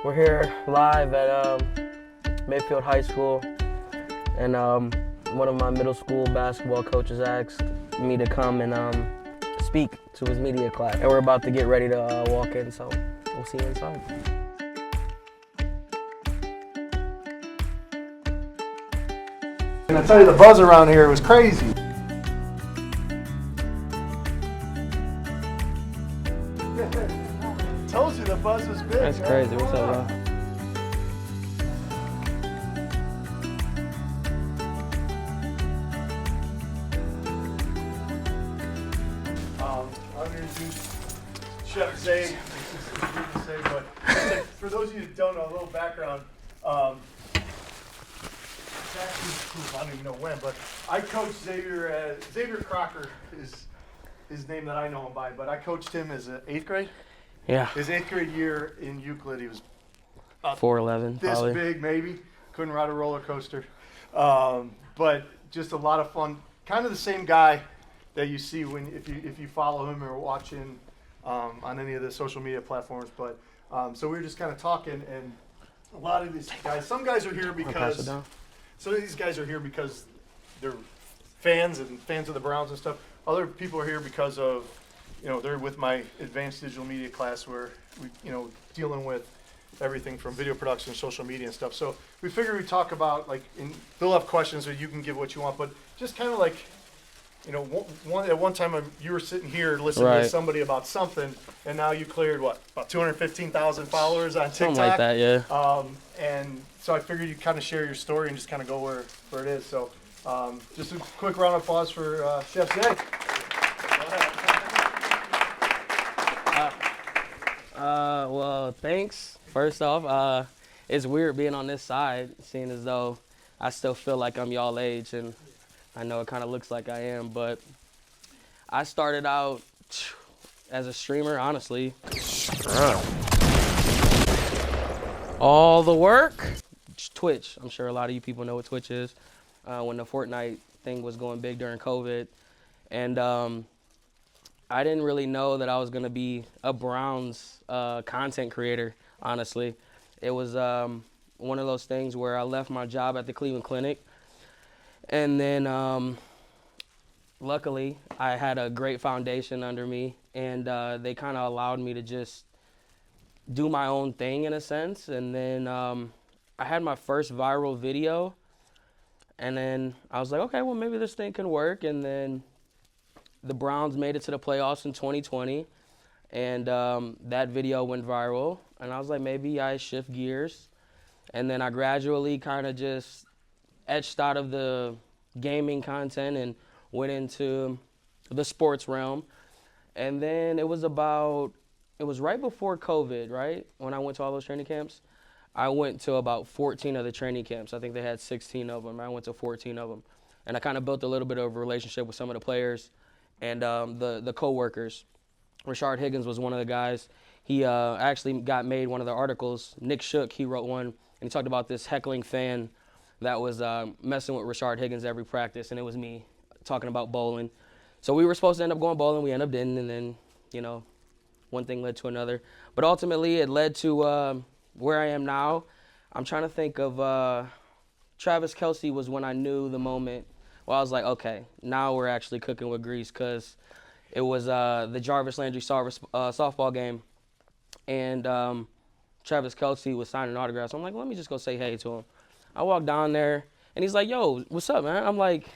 We're here live at Mayfield High School, and one of my middle school basketball coaches asked me to come and speak to his media class. And we're about to get ready to walk in, so we'll see you inside. And I tell you, the buzz around here was crazy. Told you the buzz was big. That's crazy. What's up, y'all? I'm going to introduce Chef Zae. But for those of you who don't know, a little background. It's actually, I don't even know when, but I coached Xavier. Xavier Crocker is his name that I know him by, but I coached him as an 8th grade. Yeah. His 8th grade year in Euclid, he was 4'11", this probably. big, maybe. Couldn't ride a roller coaster. But just a lot of fun. Kind of the same guy that you see if you follow him or watch him on any of the social media platforms. But so we were just kind of talking, and a lot of these guys, some guys are here because some of these guys are here because they're fans of the Browns and stuff. Other people are here because of, they're with my advanced digital media class where we, dealing with everything from video production, social media and stuff. So we figured we'd talk about, they'll have questions or you can give what you want, but just kind of at one time you were sitting here listening to somebody about something, and now you cleared about 215,000 followers on TikTok. Something like that, yeah. And so I figured you'd kind of share your story and just kind of go where it is. So just a quick round of applause for Chef Zae. Well, thanks. First off, it's weird being on this side, seeing as though I still feel like I'm y'all age, and I know it kind of looks like I am, but I started out as a streamer, honestly. All the work. Twitch. I'm sure a lot of you people know what Twitch is. When the Fortnite thing was going big during COVID. And I didn't really know that I was going to be a Browns content creator, honestly. It was one of those things where I left my job at the Cleveland Clinic. And then luckily, I had a great foundation under me. And they kind of allowed me to just do my own thing in a sense. And then I had my first viral video. And then I was like, okay, well, maybe this thing can work. And then the Browns made it to the playoffs in 2020. And that video went viral. And I was like, maybe I shift gears. And then I gradually kind of just etched out of the gaming content and went into the sports realm. And then it was right before COVID, right? When I went to all those training camps. I went to about 14 of the training camps. I think they had 16 of them. I went to 14 of them. And I kind of built a little bit of a relationship with some of the players and the co-workers. Rashard Higgins was one of the guys. He actually got made one of the articles. Nick Shook, he wrote one, and he talked about this heckling fan that was messing with Rashard Higgins every practice, and it was me talking about bowling. So we were supposed to end up going bowling. We ended up didn't, and then, one thing led to another. But ultimately, it led to where I am now. I'm trying to think of Travis Kelce was when I knew the moment. Well, I was like, okay, now we're actually cooking with grease, because it was the Jarvis Landry softball game, and Travis Kelce was signing autographs. I'm like, let me just go say hey to him. I walked down there, and he's like, yo, what's up, man? I'm like,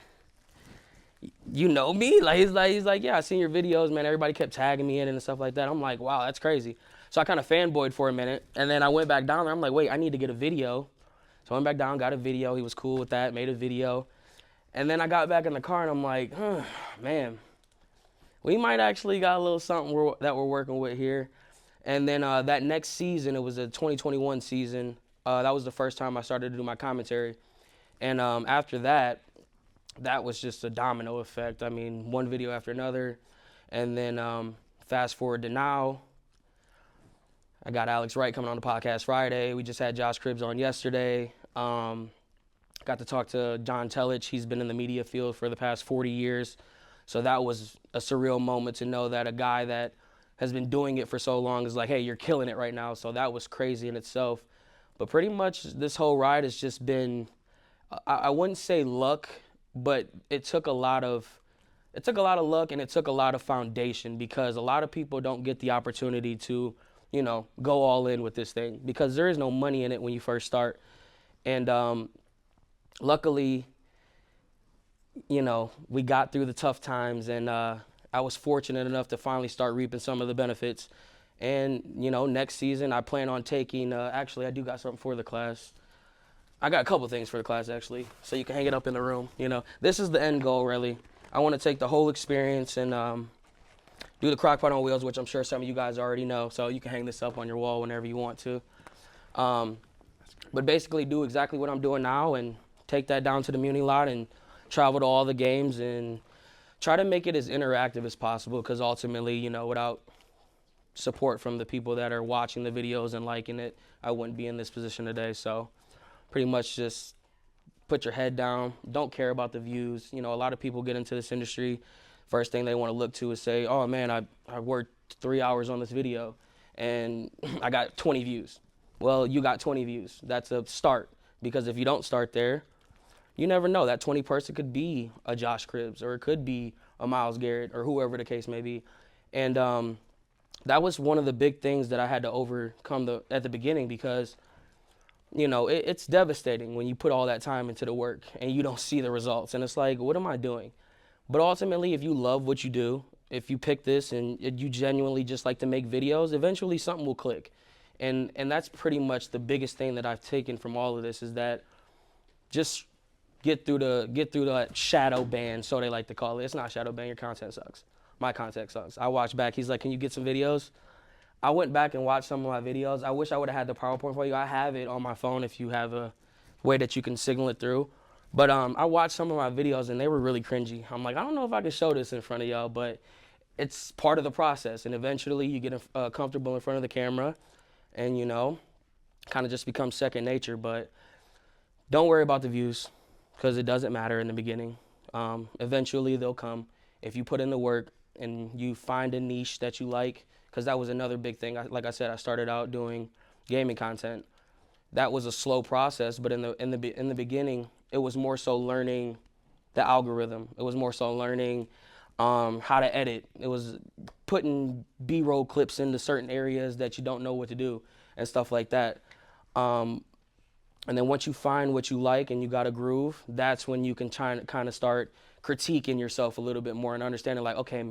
you know me? He's like, yeah, I seen your videos, man. Everybody kept tagging me in and stuff like that. I'm like, wow, that's crazy. So I kind of fanboyed for a minute, and then I went back down there. I'm like, wait, I need to get a video. So I went back down, got a video. He was cool with that, made a video. And then I got back in the car, and I'm like, man, we might actually got a little something that we're working with here. And then that next season, it was a 2021 season. That was the first time I started to do my commentary. And after that was just a domino effect. I mean, one video after another. And then fast forward to now, I got Alex Wright coming on the podcast Friday. We just had Josh Cribbs on yesterday. Got to talk to John Tellich. He's been in the media field for the past 40 years. So that was a surreal moment to know that a guy that has been doing it for so long is like, hey, you're killing it right now. So that was crazy in itself. But pretty much this whole ride has just been, I wouldn't say luck, but it took a lot of luck, and it took a lot of foundation, because a lot of people don't get the opportunity to, go all in with this thing, because there is no money in it when you first start. And luckily, we got through the tough times, and I was fortunate enough to finally start reaping some of the benefits. And, next season I plan on taking, actually, I do got something for the class. I got a couple things for the class, actually, so you can hang it up in the room. This is the end goal, really. I want to take the whole experience and do the crock pot on wheels, which I'm sure some of you guys already know, so you can hang this up on your wall whenever you want to. But basically do exactly what I'm doing now and take that down to the Muni lot and travel to all the games and try to make it as interactive as possible, because ultimately, without support from the people that are watching the videos and liking it, I wouldn't be in this position today. So pretty much just put your head down, don't care about the views. A lot of people get into this industry, first thing they want to look to is say, oh man, I worked 3 hours on this video and I got 20 views. Well, you got 20 views. That's a start, because if you don't start there, you never know. That 20 person could be a Josh Cribbs, or it could be a Miles Garrett, or whoever the case may be. And that was one of the big things that I had to overcome at the beginning, because it's devastating when you put all that time into the work and you don't see the results. And it's like, what am I doing? But ultimately, if you love what you do, if you pick this and you genuinely just like to make videos, eventually something will click. And that's pretty much the biggest thing that I've taken from all of this, is that just get through that shadow ban, so they like to call it. It's not shadow ban, your content sucks. My content sucks. I watched back, he's like, can you get some videos? I went back and watched some of my videos. I wish I would have had the PowerPoint for you. I have it on my phone if you have a way that you can signal it through. But I watched some of my videos and they were really cringy. I'm like, I don't know if I can show this in front of y'all, but it's part of the process. And eventually you get comfortable in front of the camera and, kind of just becomes second nature. But don't worry about the views, because it doesn't matter in the beginning. Eventually they'll come if you put in the work and you find a niche that you like, because that was another big thing. Like I said, I started out doing gaming content. That was a slow process, but in the beginning, it was more so learning the algorithm. It was more so learning how to edit. It was putting B-roll clips into certain areas that you don't know what to do and stuff like that. And then once you find what you like and you got a groove, that's when you can kind of start critiquing yourself a little bit more and understanding, like, okay,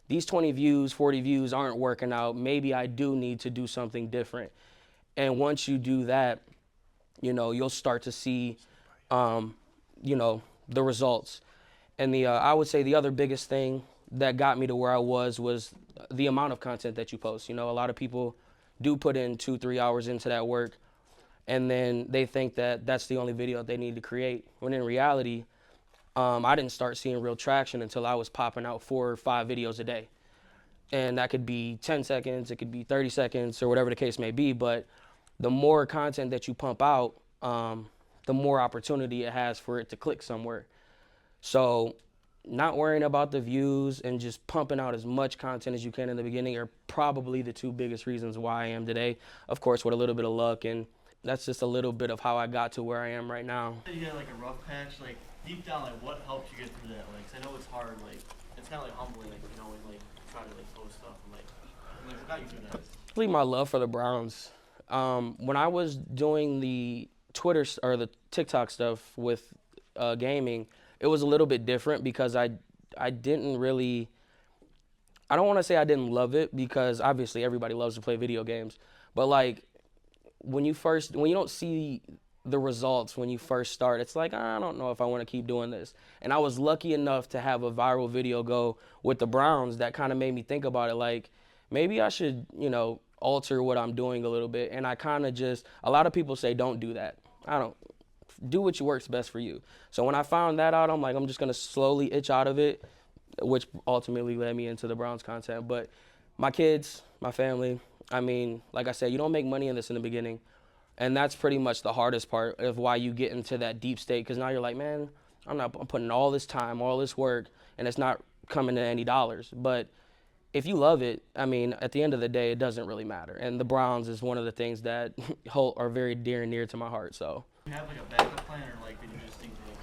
these 20 views, 40 views aren't working out. Maybe I do need to do something different. And once you do that, you'll start to see, the results. And I would say the other biggest thing that got me to where I was the amount of content that you post. A lot of people do put in 2-3 hours into that work, and then they think that that's the only video they need to create. When in reality, I didn't start seeing real traction until I was popping out 4 or 5 videos a day. And that could be 10 seconds, it could be 30 seconds, or whatever the case may be. But the more content that you pump out, the more opportunity it has for it to click somewhere. So not worrying about the views and just pumping out as much content as you can in the beginning are probably the 2 biggest reasons why I am today. Of course, with a little bit of luck, and that's just a little bit of how I got to where I am right now. You had like a rough patch, like deep down, like what helped you get through that? Like, 'cause I know it's hard, like it's kind of like humbling, like and like trying to like post stuff and like what got you through that? Really, my love for the Browns. When I was doing the Twitter or the TikTok stuff with gaming, it was a little bit different, because I didn't really, I don't want to say I didn't love it, because obviously everybody loves to play video games, but like when you don't see the results when you first start, it's like, I don't know if I want to keep doing this. And I was lucky enough to have a viral video go with the Browns that kind of made me think about it, like maybe I should, alter what I'm doing a little bit. And I kind of a lot of people say don't do that. Do what works best for you. So when I found that out, I'm like, I'm just going to slowly itch out of it, which ultimately led me into the Browns content. But my kids, my family, like I said, you don't make money in this in the beginning. And that's pretty much the hardest part of why you get into that deep state, because now you're like, man, I'm putting all this time, all this work, and it's not coming to any dollars. But if you love it, I mean, at the end of the day, it doesn't really matter. And the Browns is one of the things that are very dear and near to my heart. So, Do you have like a backup plan, or like did you just think like,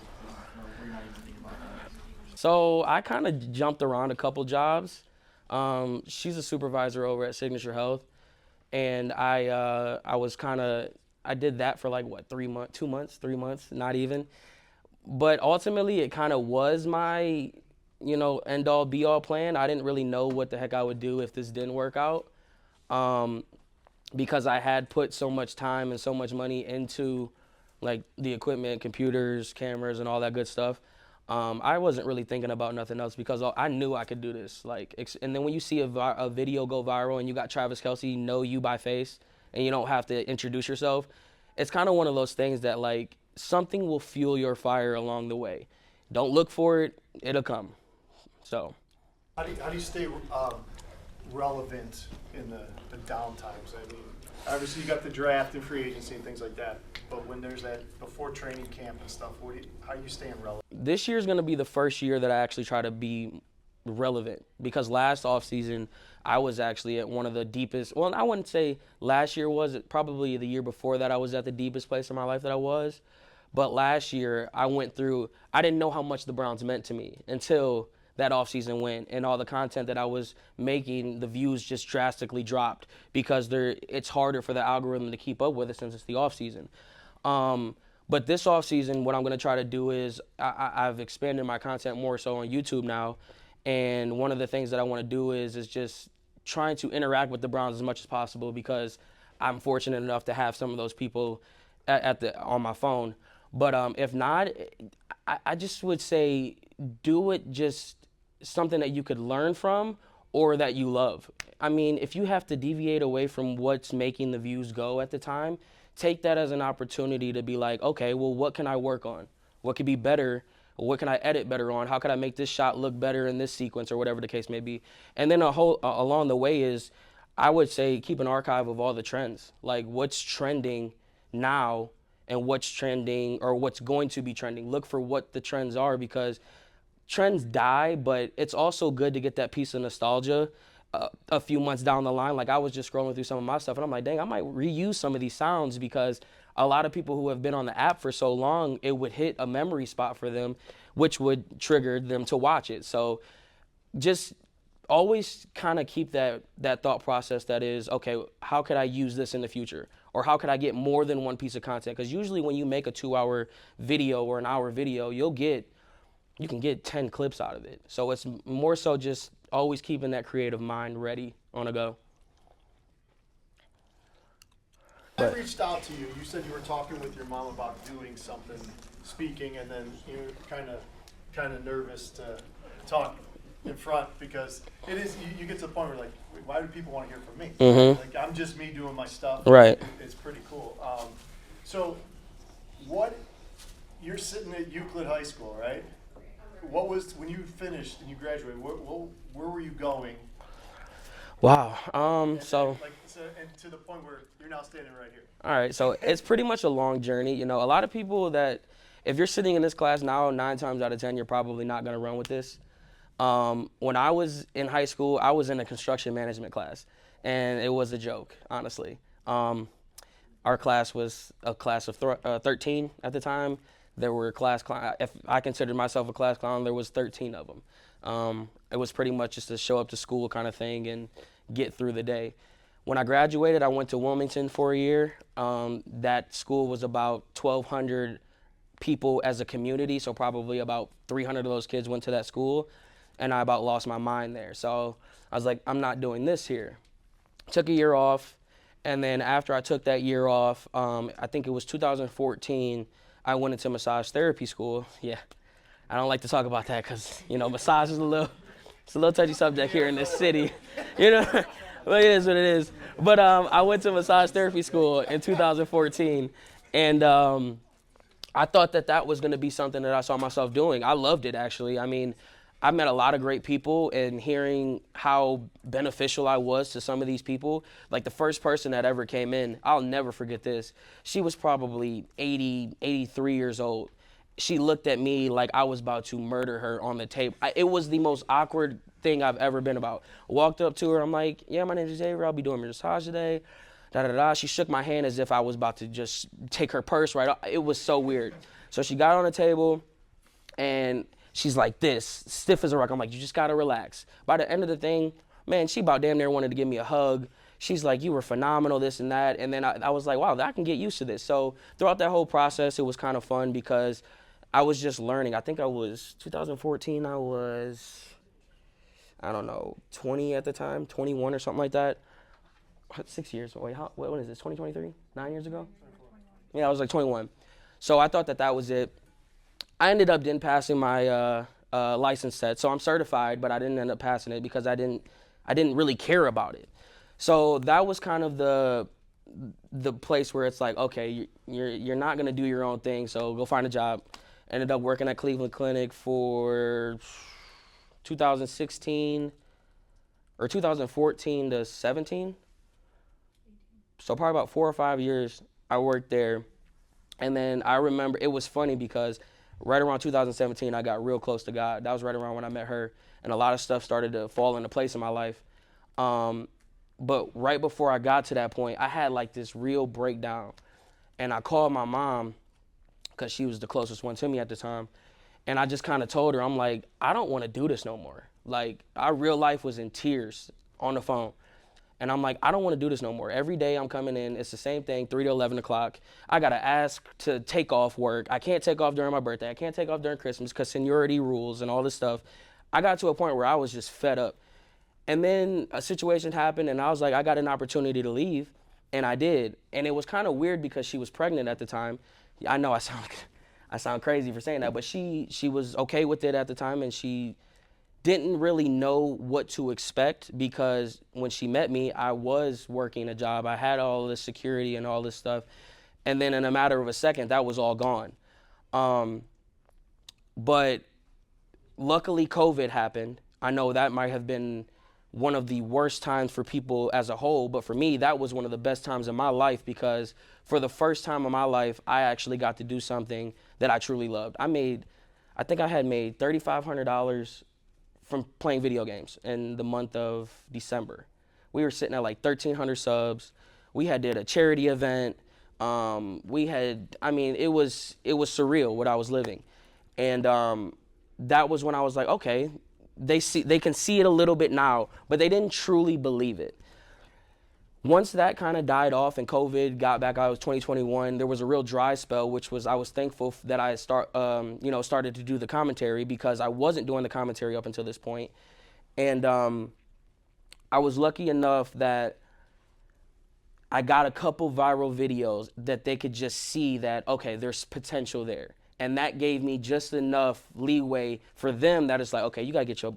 no, we're not even thinking about that? so I kind of jumped around a couple jobs. She's a supervisor over at Signature Health, and I was kind of I did that for like what 3 months, 2 months, 3 months, not even. But ultimately, it kind of was my end all be all plan. I didn't really know what the heck I would do if this didn't work out. Um, because I had put so much time and so much money into like the equipment, computers, cameras, and all that good stuff. I wasn't really thinking about nothing else because I knew I could do this. And then when you see a video go viral and you got Travis Kelce know you by face and you don't have to introduce yourself, it's kind of one of those things that like something will fuel your fire along the way. Don't look for it; it'll come. So. How do you stay relevant in the down times? I mean, obviously you got the draft and free agency and things like that, but when there's that before training camp and stuff, how are you staying relevant? This year is going to be the first year that I actually try to be relevant because last offseason I was actually at one of the deepest, well, I wouldn't say last year was, probably the year before that I was at the deepest place in my life that I was. But last year I didn't know how much the Browns meant to me until that offseason went, and all the content that I was making, the views just drastically dropped because it's harder for the algorithm to keep up with it since it's the offseason. But this offseason, what I'm going to try to do is I've expanded my content more so on YouTube now, and one of the things that I want to do is just trying to interact with the Browns as much as possible because I'm fortunate enough to have some of those people on my phone. But if not, I just would say do it just something that you could learn from or that you love. I mean, if you have to deviate away from what's making the views go at the time, take that as an opportunity to be like, okay, well, what can I work on? What could be better? What can I edit better on? How could I make this shot look better in this sequence or whatever the case may be? And then along the way is, I would say, keep an archive of all the trends, like what's trending now and what's trending or what's going to be trending. Look for what the trends are because trends die, but it's also good to get that piece of nostalgia a few months down the line. Like I was just scrolling through some of my stuff and I'm like, dang, I might reuse some of these sounds because a lot of people who have been on the app for so long, it would hit a memory spot for them, which would trigger them to watch it. So just always kind of keep that thought process that is, okay, how could I use this in the future? Or how could I get more than one piece of content? Because usually when you make a 2-hour video or an hour video, you can get 10 clips out of it. So it's more so just always keeping that creative mind ready on the go. I reached out to you. You said you were talking with your mom about doing something, speaking, and then you're kind of nervous to talk in front because it is. You get to the point where like, why do people want to hear from me? Mm-hmm. Like I'm just me doing my stuff. Right. It's pretty cool. So, you're sitting at Euclid High School, right? What was when you finished and you graduated? Where were you going? Wow. And to the point where you're now standing right here. All right. So it's pretty much a long journey. You know, a lot of people that if you're sitting in this class now, 9 times out of 10, you're probably not going to run with this. When I was in high school, I was in a construction management class, and it was a joke, honestly. Our class was a class of 13 at the time. There were if I considered myself a class clown, there was 13 of them. It was pretty much just a show up to school kind of thing and get through the day. When I graduated, I went to Wilmington for a year. That school was about 1,200 people as a community, so probably about 300 of those kids went to that school, and I about lost my mind there. So I was like, I'm not doing this here. Took a year off, and then after I took that year off, I think it was 2014, I went into massage therapy school. Yeah, I don't like to talk about that because, massage is it's a little touchy subject here in this city, but it is what it is. But I went to massage therapy school in 2014, and I thought that was going to be something that I saw myself doing. I loved it, actually. I mean, I met a lot of great people, and hearing how beneficial I was to some of these people, like the first person that ever came in, I'll never forget this. She was probably 83 years old, she looked at me like I was about to murder her on the table. It was the most awkward thing I've ever been about. Walked up to her, I'm like, yeah, my name is Xavier, I'll be doing massage today. Da da da. She shook my hand as if I was about to just take her purse right off. It was so weird. So she got on the table and she's like this, stiff as a rock. I'm like, you just gotta relax. By the end of the thing, man, she about damn near wanted to give me a hug. She's like, you were phenomenal, this and that. And then I was like, wow, I can get used to this. So throughout that whole process, it was kind of fun because I was just learning. I think I was 2014. I don't know, 20 at the time, 21 or something like that. 6 years. Wait, what is this? 2023? 9 years ago? Yeah, I was like 21. So I thought that was it. I ended up didn't passing my license test, so I'm certified, but I didn't end up passing it because I didn't really care about it. So that was kind of the place where it's like, okay, you're not gonna do your own thing, so go find a job. Ended up working at Cleveland Clinic for 2016 or 2014 to 17. So probably about 4 or 5 years I worked there. And then I remember it was funny because right around 2017 I got real close to God. That was right around when I met her, and a lot of stuff started to fall into place in my life. But right before I got to that point, I had like this real breakdown, and I called my mom because she was the closest one to me at the time. And I just kind of told her, I'm like, I don't want to do this no more. Like, our real life was in tears on the phone. And I'm like, I don't want to do this no more. Every day I'm coming in, it's the same thing, 3 to 11 o'clock. I got to ask to take off work. I can't take off during my birthday. I can't take off during Christmas because seniority rules and all this stuff. I got to a point where I was just fed up. And then a situation happened, and I was like, I got an opportunity to leave, and I did. And it was kind of weird because she was pregnant at the time. I know I sound crazy for saying that, but she was okay with it at the time, and she didn't really know what to expect because when she met me, I was working a job. I had all this security and all this stuff. And then in a matter of a second, that was all gone. But luckily, COVID happened. I know that might have been one of the worst times for people as a whole, but for me, that was one of the best times in my life because for the first time in my life, I actually got to do something that I truly loved. I think I had made $3,500 from playing video games in the month of December. We were sitting at like 1,300 subs. We had did a charity event. It was surreal what I was living. And that was when I was like, okay, they can see it a little bit now, but they didn't truly believe it. Once that kind of died off and COVID got back, I was 2021, there was a real dry spell, which was I was thankful that I started to do the commentary because I wasn't doing the commentary up until this point. And I was lucky enough that I got a couple viral videos that they could just see that, okay, there's potential there. And that gave me just enough leeway for them that it's like, okay, you gotta get your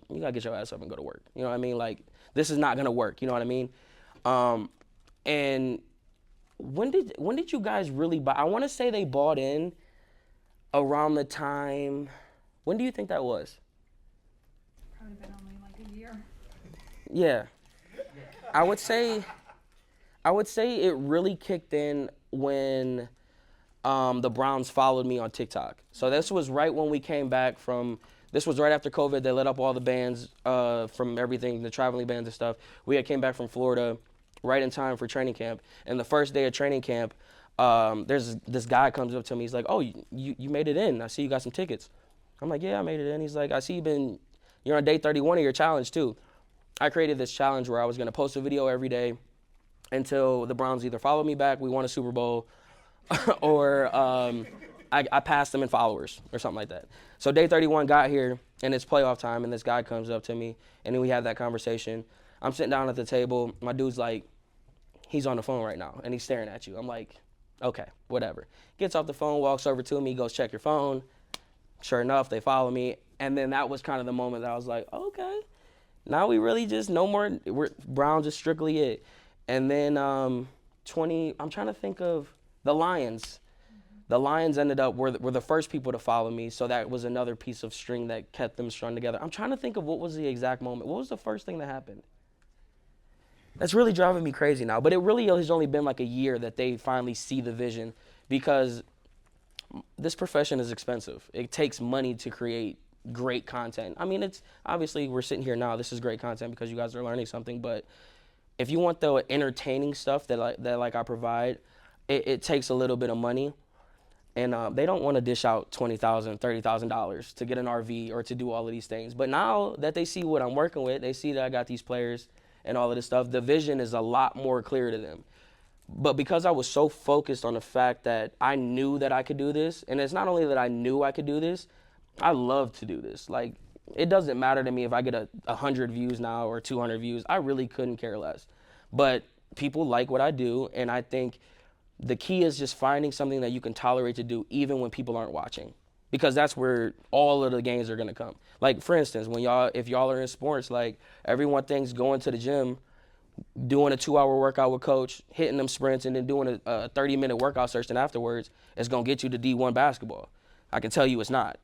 ass up and go to work. You know what I mean? Like, this is not gonna work. You know what I mean? And when did you guys really buy? I want to say they bought in around the time. When do you think that was? Probably been only like a year. Yeah, I would say it really kicked in when the Browns followed me on TikTok. So this was right when we came back from. This was right after COVID. They let up all the bans from everything, the traveling bans and stuff. We had came back from Florida right in time for training camp. And the first day of training camp, there's this guy comes up to me. He's like, "Oh, you made it in. I see you got some tickets." I'm like, "Yeah, I made it in." He's like, "I see you're on day 31 of your challenge too." I created this challenge where I was going to post a video every day until the Browns either followed me back, we won a Super Bowl, or I passed them in followers or something like that. So day 31 got here, and it's playoff time, and this guy comes up to me, and then we have that conversation. I'm sitting down at the table. My dude's like, he's on the phone right now, and he's staring at you. I'm like, okay, whatever. Gets off the phone, walks over to me, goes, check your phone. Sure enough, they follow me. And then that was kind of the moment that I was like, okay, now we really just no more, Browns is strictly it. And then I'm trying to think of the Lions. The Lions ended up were the first people to follow me, so that was another piece of string that kept them strung together. I'm trying to think of what was the exact moment. What was the first thing that happened? That's really driving me crazy now, but it really has only been like a year that they finally see the vision, because this profession is expensive. It takes money to create great content. I mean, it's obviously we're sitting here now. This is great content because you guys are learning something. But if you want the entertaining stuff that I provide, it takes a little bit of money. And they don't want to dish out $20,000, $30,000 to get an RV or to do all of these things. But now that they see what I'm working with, they see that I got these players and all of this stuff, the vision is a lot more clear to them. But because I was so focused on the fact that I knew that I could do this, and it's not only that I knew I could do this, I love to do this. Like, it doesn't matter to me if I get 100 views now or 200 views. I really couldn't care less. But people like what I do, and I think the key is just finding something that you can tolerate to do even when people aren't watching, because that's where all of the gains are going to come. Like, for instance, if y'all are in sports, like, everyone thinks going to the gym, doing a 2-hour workout with coach, hitting them sprints, and then doing a 30-minute workout session afterwards is going to get you to D1 basketball. I can tell you it's not.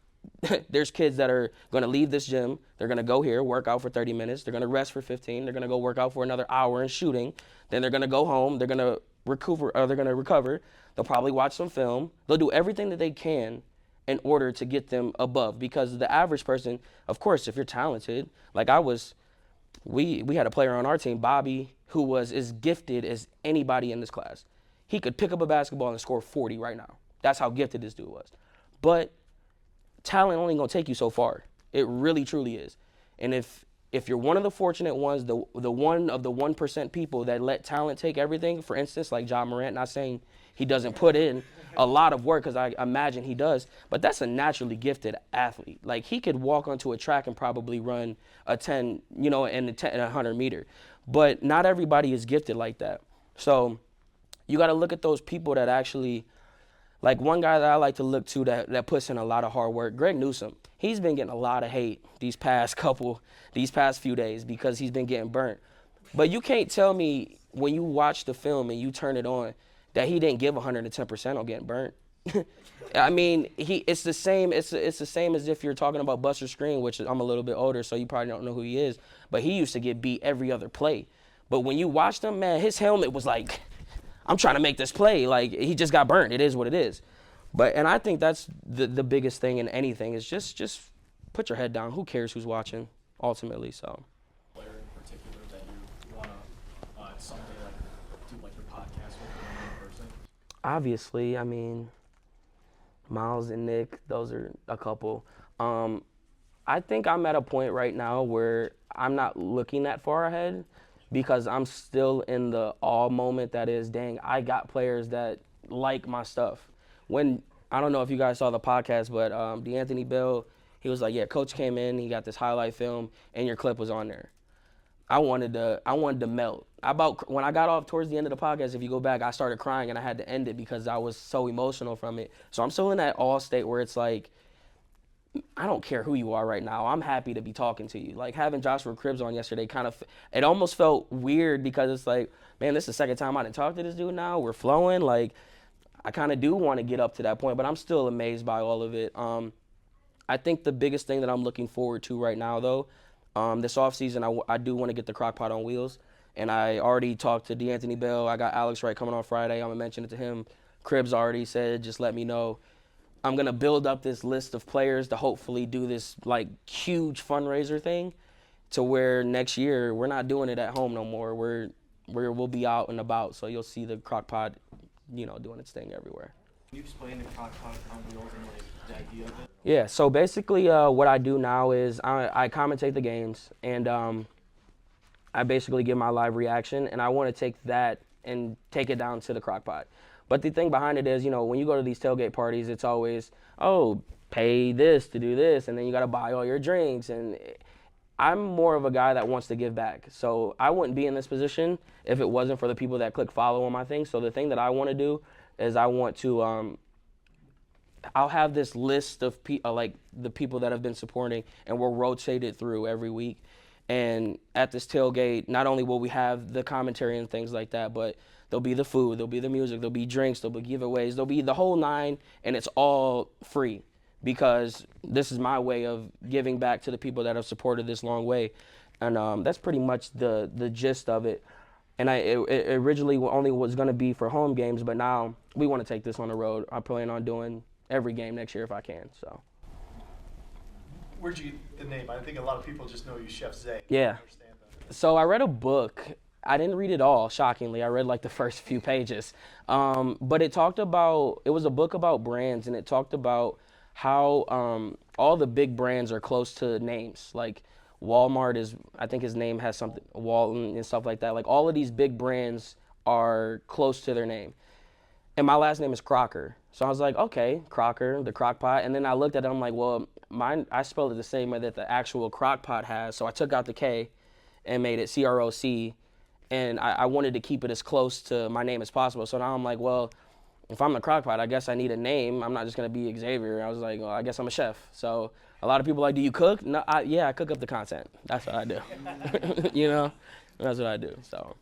There's kids that are going to leave this gym. They're going to go here, work out for 30 minutes. They're going to rest for 15. They're going to go work out for another hour in shooting. Then they're going to go home. They're going to recover. They'll probably watch some film. They'll do everything that they can in order to get them above, because the average person, of course, if you're talented, like I was, we had a player on our team, Bobby, who was as gifted as anybody in this class. He could pick up a basketball and score 40 right now. That's how gifted this dude was. But talent only gonna take you so far. It really, truly is. And if you're one of the fortunate ones, the one of the 1% people that let talent take everything, for instance, like Ja Morant, not saying he doesn't put in a lot of work, because I imagine he does, but that's a naturally gifted athlete. Like, he could walk onto a track and probably run a 10, and a 100 meter. But not everybody is gifted like that. So you got to look at those people that actually, like, one guy that I like to look to that puts in a lot of hard work, Greg Newsome. He's been getting a lot of hate these past few days because he's been getting burnt. But you can't tell me when you watch the film and you turn it on that he didn't give 110% on getting burnt. I mean, it's the same as if you're talking about Buster Screen, which I'm a little bit older, so you probably don't know who he is. But he used to get beat every other play. But when you watched him, man, his helmet was like, I'm trying to make this play. Like, he just got burnt. It is what it is. And I think that's the biggest thing in anything is just put your head down. Who cares who's watching, ultimately, so. Player in particular that you want to someday do your podcast with in person? Obviously, I mean, Miles and Nick, those are a couple. I think I'm at a point right now where I'm not looking that far ahead, because I'm still in the awe moment that is, dang, I got players that like my stuff. I don't know if you guys saw the podcast, but DeAnthony Bell, he was like, yeah, coach came in, he got this highlight film, and your clip was on there. I wanted to melt. When I got off towards the end of the podcast, if you go back, I started crying and I had to end it because I was so emotional from it. So I'm still in that awe state where it's like, I don't care who you are right now. I'm happy to be talking to you. Like, having Joshua Cribbs on yesterday it almost felt weird, because it's like, man, this is the second time I didn't talk to this dude now. We're flowing. Like, I kind of do want to get up to that point, but I'm still amazed by all of it. I think the biggest thing that I'm looking forward to right now, though, this offseason, I do want to get the crock pot on wheels. And I already talked to DeAnthony Bell. I got Alex Wright coming on Friday. I'm going to mention it to him. Cribbs already said, just let me know. I'm going to build up this list of players to hopefully do this, like, huge fundraiser thing, to where next year we're not doing it at home no more. We'll be out and about, so you'll see the crock pot, doing its thing everywhere. Can you explain the crock pot on wheels and the idea of it? Yeah, so basically what I do now is I commentate the games, and I basically give my live reaction, and I want to take that and take it down to the crock pot. But the thing behind it is, when you go to these tailgate parties, it's always, pay this to do this, and then you got to buy all your drinks. And I'm more of a guy that wants to give back. So I wouldn't be in this position if it wasn't for the people that click follow on my thing. So the thing that I want to do is I want to, I'll have this list of the people that have been supporting, and we'll rotate it through every week. And at this tailgate, not only will we have the commentary and things like that, but there'll be the food, there'll be the music, there'll be drinks, there'll be giveaways, there'll be the whole nine, and it's all free, because this is my way of giving back to the people that have supported this long way. And that's pretty much the gist of it. And it originally only was going to be for home games, but now we want to take this on the road. I plan on doing every game next year if I can. So Where'd you get the name? I think a lot of people just know you Chef Zae. yeah. So I read a book. I didn't read it all, shockingly. I read like the first few pages. But it was a book about brands, and it talked about how all the big brands are close to names. Like Walmart I think his name has something, Walton and stuff like that. Like all of these big brands are close to their name. And my last name is Crocker. So I was like, okay, Crocker, the crock pot. And then I looked at it, I'm like, well, I spelled it the same way that the actual crock pot has. So I took out the K and made it CROC. And I wanted to keep it as close to my name as possible. So now I'm like, well, if I'm the crock pot, I guess I need a name. I'm not just going to be Xavier. I was like, well, I guess I'm a chef. So a lot of people are like, do you cook? No, yeah, I cook up the content. That's what I do. You know, that's what I do. So.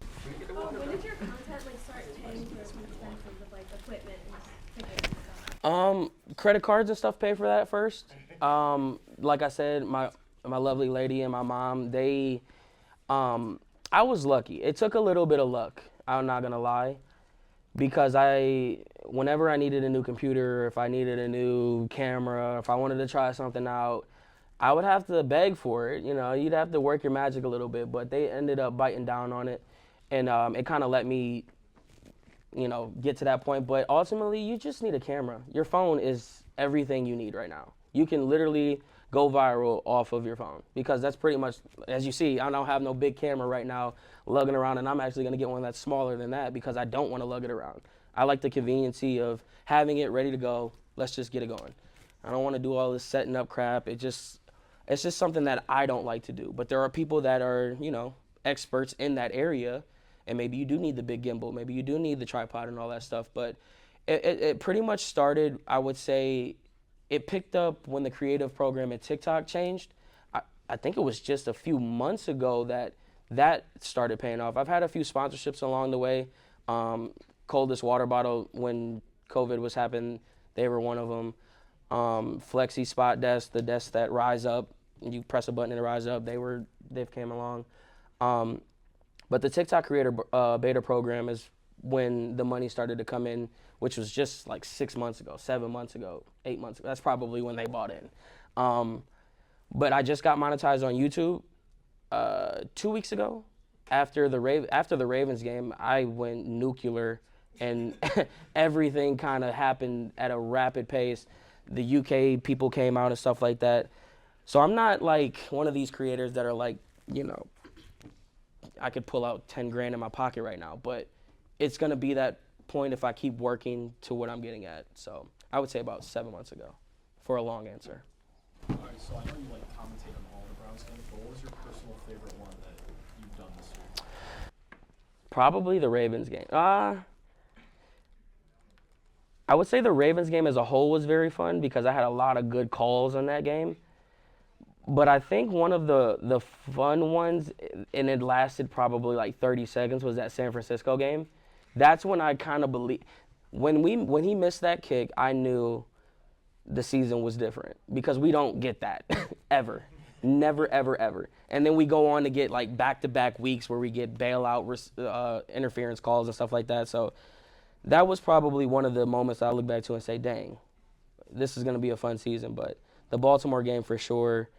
When did your content start paying for some expenses of equipment and tickets and stuff? Credit cards and stuff pay for that first. Like I said, my lovely lady and my mom, I was lucky. It took a little bit of luck, I'm not gonna lie, because whenever I needed a new computer, if I needed a new camera, if I wanted to try something out, I would have to beg for it. You know, you'd have to work your magic a little bit, but they ended up biting down on it, and it kind of let me, get to that point. But ultimately, you just need a camera. Your phone is everything you need right now. You can literally go viral off of your phone, because that's pretty much, as you see, I don't have no big camera right now lugging around, and I'm actually going to get one that's smaller than that because I don't want to lug it around. I like the conveniency of having it ready to go. Let's just get it going. I don't want to do all this setting up crap. It's just something that I don't like to do. But there are people that are, experts in that area, and maybe you do need the big gimbal, maybe you do need the tripod and all that stuff. But it pretty much started, I would say, it picked up when the creative program at TikTok changed. I think it was just a few months ago that started paying off. I've had a few sponsorships along the way. Coldest water bottle when COVID was happening, they were one of them. Flexi spot desk, the desks that rise up, you press a button and it rise up, they've came along. But the TikTok creator beta program is when the money started to come in, which was just like 6 months ago, 7 months ago, 8 months ago. That's probably when they bought in. But I just got monetized on YouTube 2 weeks ago. After the Ravens game, I went nuclear, and everything kind of happened at a rapid pace. The UK people came out and stuff like that. So I'm not like one of these creators that are like, I could pull out 10 grand in my pocket right now, but it's gonna be that point if I keep working to what I'm getting at. So I would say about 7 months ago, for a long answer. All right, so I know you commentate on all the Browns games, but what was your personal favorite one that you've done this year? Probably the Ravens game. I would say the Ravens game as a whole was very fun because I had a lot of good calls on that game. But I think one of the fun ones, and it lasted probably like 30 seconds, was that San Francisco game. That's when I kind of believe, when he missed that kick, I knew the season was different, because we don't get that ever. Never, ever, ever. And then we go on to get like back-to-back weeks where we get bailout interference calls and stuff like that. So that was probably one of the moments I look back to and say, dang, this is going to be a fun season. But the Baltimore game for sure.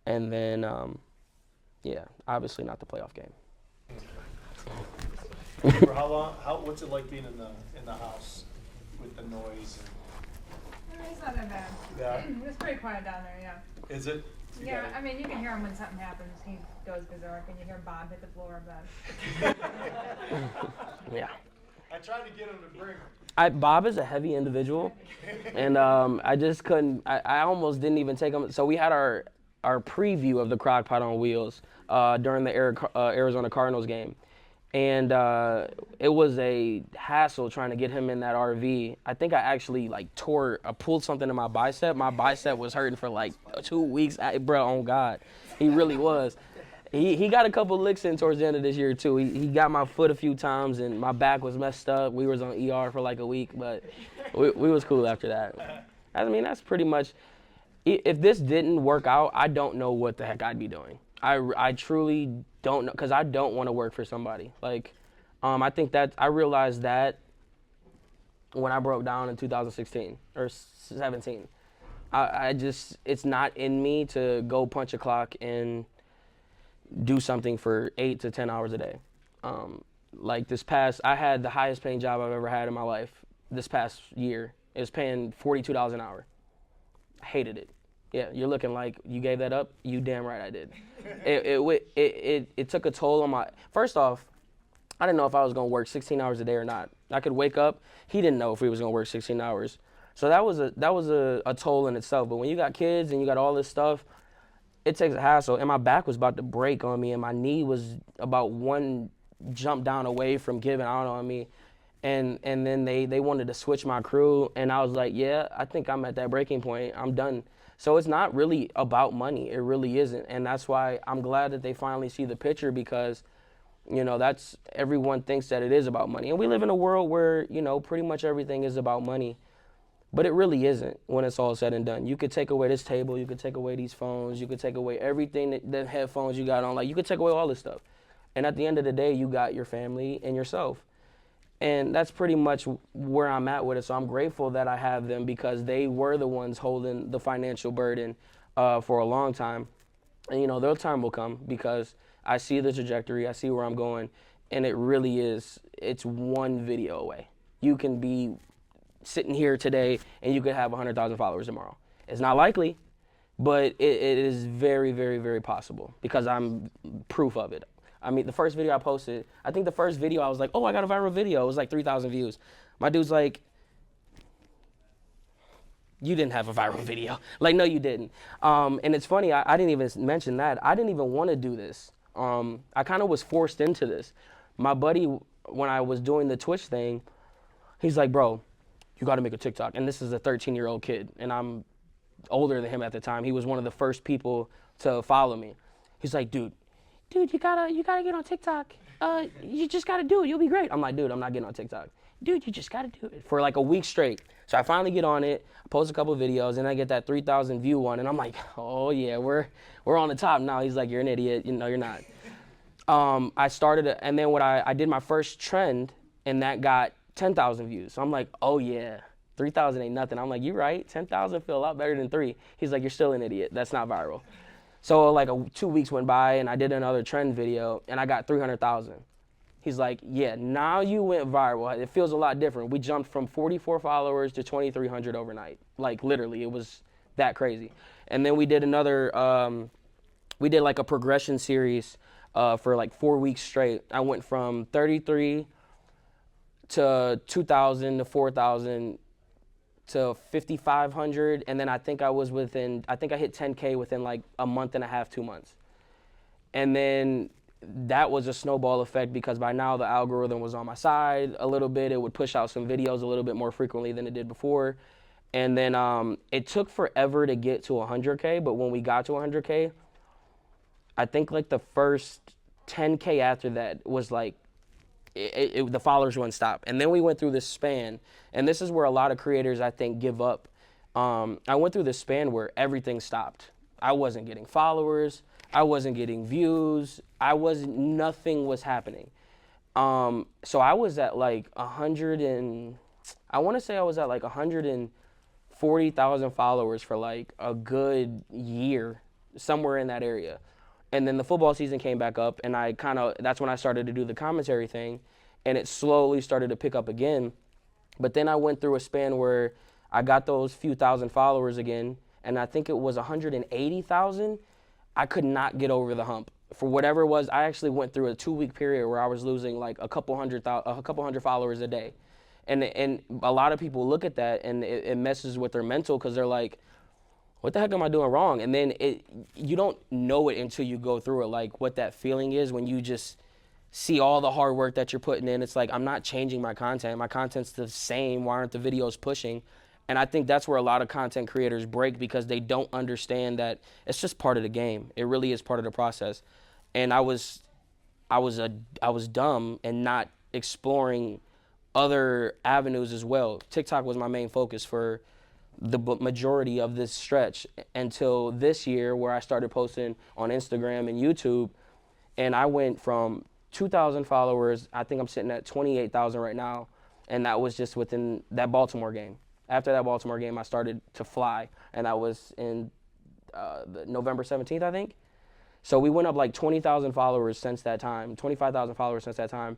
And then, obviously not the playoff game. For how long? What's it like being in the house with the noise? It's not that bad. Yeah. It's pretty quiet down there, yeah. Is it? Yeah, I mean, you can hear him when something happens. He goes berserk, and you hear Bob hit the floor, but... Yeah. I tried to get him to bring. Bob is a heavy individual, and I just couldn't. I almost didn't even take him. So we had our preview of the Crock Pot on Wheels during the Arizona Cardinals game, and it was a hassle trying to get him in that RV. I think I actually pulled something in my bicep. My bicep was hurting for like 2 weeks. Bro, oh God, he really was. He got a couple licks in towards the end of this year too. He got my foot a few times, and my back was messed up. We was on ER for like a week, but we was cool after that. I mean, that's pretty much. If this didn't work out, I don't know what the heck I'd be doing. I truly don't know, because I don't want to work for somebody. I think that I realized that when I broke down in 2016 or 17. I just, it's not in me to go punch a clock and do something for 8 to 10 hours a day. Like this past, I had the highest paying job I've ever had in my life this past year. It was paying $42 an hour. I hated it. Yeah, you're looking like you gave that up. You damn right I did. It took a toll on my, first off, I didn't know if I was gonna work 16 hours a day or not. I could wake up, he didn't know if he was gonna work 16 hours. So that was a toll in itself. But when you got kids and you got all this stuff, it takes a hassle. And my back was about to break on me, and my knee was about one jump down away from giving out on me. And then they wanted to switch my crew, and I was like, yeah, I think I'm at that breaking point. I'm done. So it's not really about money. It really isn't. And that's why I'm glad that they finally see the picture, because, you know, that's, everyone thinks that it is about money. And we live in a world where, you know, pretty much everything is about money. But it really isn't when it's all said and done. You could take away this table, you could take away these phones, you could take away everything, that headphones you got on, like you could take away all this stuff. And at the end of the day, you got your family and yourself. And that's pretty much where I'm at with it. So I'm grateful that I have them, because they were the ones holding the financial burden for a long time. And, you know, their time will come, because I see the trajectory, I see where I'm going, and it really is, it's one video away. You can be sitting here today and you could have 100,000 followers tomorrow. It's not likely, but it is very, very, very possible, because I'm proof of it. I mean, the first video I posted, I think the first video I was like, oh, I got a viral video. It was like 3,000 views. My dude's like, you didn't have a viral video. Like, no, you didn't. And it's funny, I didn't even mention that. I didn't even want to do this. I kind of was forced into this. My buddy, when I was doing the Twitch thing, he's like, bro, you got to make a TikTok. And this is a 13-year-old kid, and I'm older than him at the time. He was one of the first people to follow me. He's like, dude, you gotta get on TikTok. You just gotta do it. You'll be great. I'm like, dude, I'm not getting on TikTok. Dude, you just gotta do it for like a week straight. So I finally get on it, I post a couple of videos, and I get that 3,000 view one, and I'm like, oh yeah, we're on the top now. He's like, you're an idiot. You know, you're not. I started, and then I did my first trend, and that got 10,000 views. So I'm like, oh yeah, 3,000 ain't nothing. I'm like, you're right, 10,000 feel a lot better than 3. He's like, you're still an idiot. That's not viral. So like 2 weeks went by, and I did another trend video, and I got 300,000. He's like, yeah, now you went viral. It feels a lot different. We jumped from 44 followers to 2,300 overnight. Like literally, it was that crazy. And then we did another, we did like a progression series for like 4 weeks straight. I went from 33 to 2,000 to 4,000 to 5,500, and then I think I hit 10K within like a month and a half, 2 months. And then that was a snowball effect, because by now the algorithm was on my side a little bit. It would push out some videos a little bit more frequently than it did before. And then it took forever to get to 100K, but when we got to 100K, I think like the first 10K after that was like, the followers wouldn't stop. And then we went through this span, and this is where a lot of creators, I think, give up. I went through this span where everything stopped. I wasn't getting followers, I wasn't getting views, nothing was happening. So I was at like 140,000 followers for like a good year, somewhere in that area. And then the football season came back up, and that's when I started to do the commentary thing, and it slowly started to pick up again. But then I went through a span where I got those few thousand followers again, and I think it was 180,000. I could not get over the hump. For whatever it was, I actually went through a 2-week period where I was losing like a couple hundred followers a day. And a lot of people look at that, and it messes with their mental, because they're like, what the heck am I doing wrong? And then you don't know it until you go through it, like what that feeling is when you just see all the hard work that you're putting in. It's like, I'm not changing my content. My content's the same. Why aren't the videos pushing? And I think that's where a lot of content creators break, because they don't understand that it's just part of the game. It really is part of the process. And I was dumb and not exploring other avenues as well. TikTok was my main focus for the majority of this stretch until this year, where I started posting on Instagram and YouTube, and I went from 2,000 followers, I think I'm sitting at 28,000 right now, And that was just within that Baltimore game. After that Baltimore game, I started to fly, and that was in November 17th, I think. So we went up like 20,000 followers since that time, 25,000 followers since that time.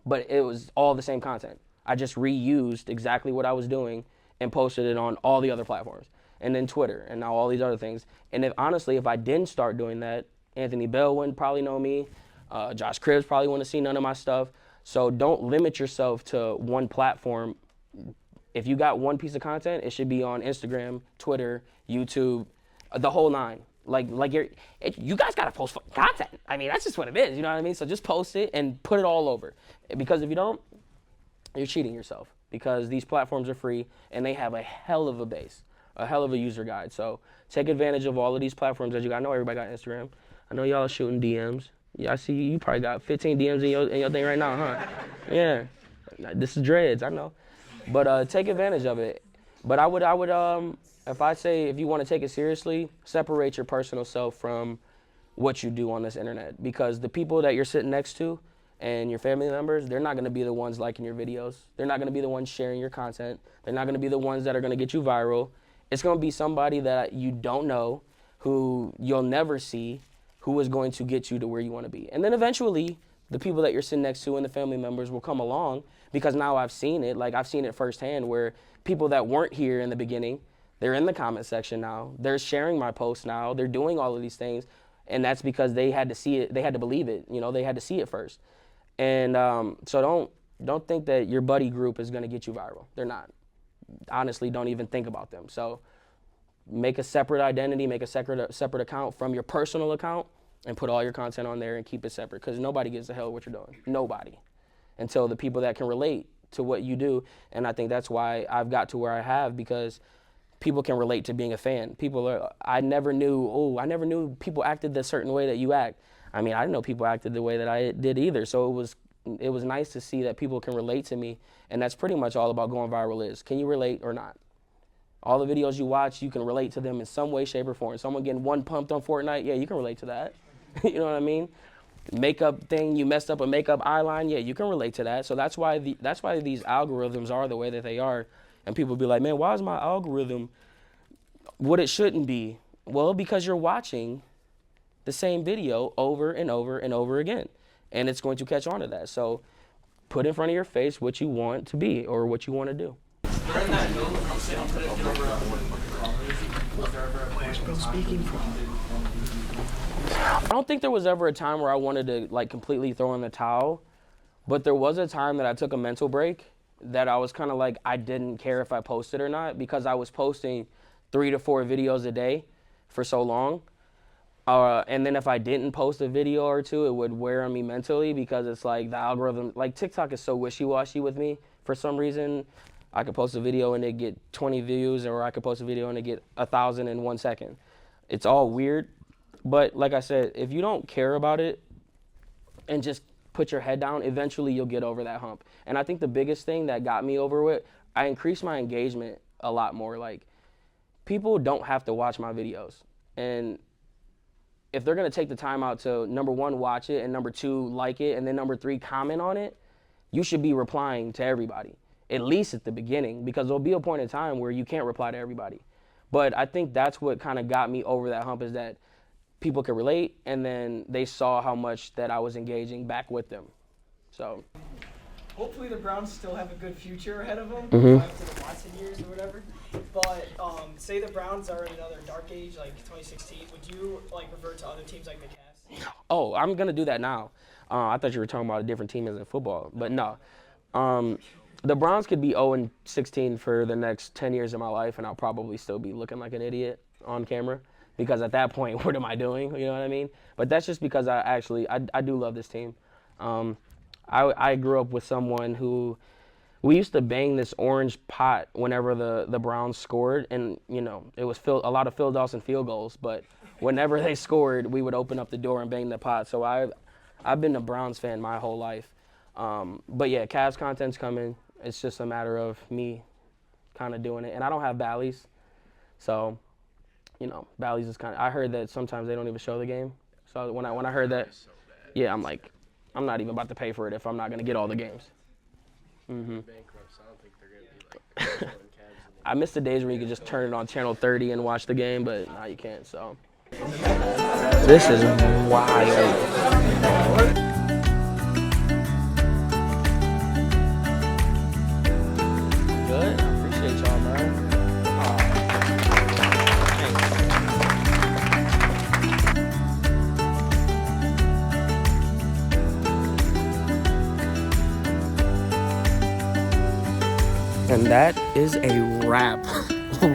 But it was all the same content. I just reused exactly what I was doing and posted it on all the other platforms. And then Twitter and now all these other things. And honestly, if I didn't start doing that, Anthony Bell wouldn't probably know me. Josh Cribbs probably wouldn't have seen none of my stuff. So don't limit yourself to one platform. If you got one piece of content, it should be on Instagram, Twitter, YouTube, the whole nine. You guys gotta post content. I mean, that's just what it is. You know what I mean? So just post it and put it all over. Because if you don't, you're cheating yourself. Because these platforms are free and they have a hell of a base, a hell of a user guide. So take advantage of all of these platforms that you got. I know everybody got Instagram. I know y'all are shooting DMs. Yeah, I see you probably got 15 DMs in your thing right now, huh? Yeah. This is dreads, I know. But take advantage of it. But I would if you want to take it seriously, separate your personal self from what you do on this internet. Because the people that you're sitting next to and your family members, they're not going to be the ones liking your videos. They're not going to be the ones sharing your content. They're not going to be the ones that are going to get you viral. It's going to be somebody that you don't know, who you'll never see, who is going to get you to where you want to be. And then eventually, the people that you're sitting next to and the family members will come along, because now I've seen it. Like, I've seen it firsthand where people that weren't here in the beginning, they're in the comment section now. They're sharing my posts now. They're doing all of these things. And that's because they had to see it. They had to believe it. You know, they had to see it first. And so don't think that your buddy group is going to get you viral. They're not. Honestly, don't even think about them. So make a separate identity, make a separate account from your personal account, and put all your content on there and keep it separate, because nobody gives a hell what you're doing. Nobody. Until the people that can relate to what you do. And I think that's why I've got to where I have, because people can relate to being a fan. I never knew people acted the certain way that you act. I mean, I didn't know people acted the way that I did either. So it was nice to see that people can relate to me. And that's pretty much all about going viral is. Can you relate or not? All the videos you watch, you can relate to them in some way, shape, or form. Someone getting one pumped on Fortnite, yeah, you can relate to that. You know what I mean? Makeup thing, you messed up a makeup eyeline, yeah, you can relate to that. So that's why these algorithms are the way that they are. And people be like, man, why is my algorithm what it shouldn't be? Well, because you're watching the same video over and over and over again. And it's going to catch on to that. So put in front of your face what you want to be or what you want to do. During that move, you said you couldn't get over was there ever a point I don't think there was ever a time where I wanted to like completely throw in the towel, but there was a time that I took a mental break that I was kind of like, I didn't care if I posted or not, because I was posting 3 to 4 videos a day for so long. And then if I didn't post a video or two, it would wear on me mentally, because it's like the algorithm, like TikTok is so wishy-washy with me for some reason. I could post a video and it get 20 views, or I could post a video and it get 1,000 in 1 second. It's all weird. But like I said, if you don't care about it and just put your head down, eventually you'll get over that hump. And I think the biggest thing that got me over it, I increased my engagement a lot more. Like, people don't have to watch my videos. And if they're going to take the time out to, number 1, watch it, and number 2, like it, and then number 3, comment on it, you should be replying to everybody, at least at the beginning, because there'll be a point in time where you can't reply to everybody. But I think that's what kind of got me over that hump, is that people could relate, and then they saw how much that I was engaging back with them. So hopefully the Browns still have a good future ahead of them Mhm. after the Watson years or whatever. But say the Browns are in another dark age like 2016, would you like revert to other teams like the Cavs? Oh, I'm going to do that now. I thought you were talking about a different team as in football, but no. The Browns could be 0-16 for the next 10 years of my life, and I'll probably still be looking like an idiot on camera, because at that point, what am I doing? You know what I mean? But that's just because I do love this team. I grew up with someone who, we used to bang this orange pot whenever the Browns scored, and you know, it was a lot of Phil Dawson field goals, but whenever they scored, we would open up the door and bang the pot. So I've been a Browns fan my whole life. But yeah, Cavs content's coming. It's just a matter of me kind of doing it. And I don't have Bally's, so, you know, Bally's is kind of, I heard that sometimes they don't even show the game. So when I heard that, yeah, I'm like, I'm not even about to pay for it if I'm not going to get all the games. Mm-hmm. bankrupt, so I don't think they're gonna be like going Cavs. I miss the days where you could just turn it on channel 30 and watch the game, but now you can't. So this is wild. Good. I appreciate y'all, man. And that is a wrap.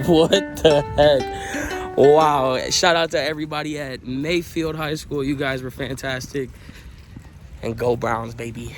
What the heck? Wow. Shout out to everybody at Mayfield High School. You guys were fantastic. And go Browns, baby.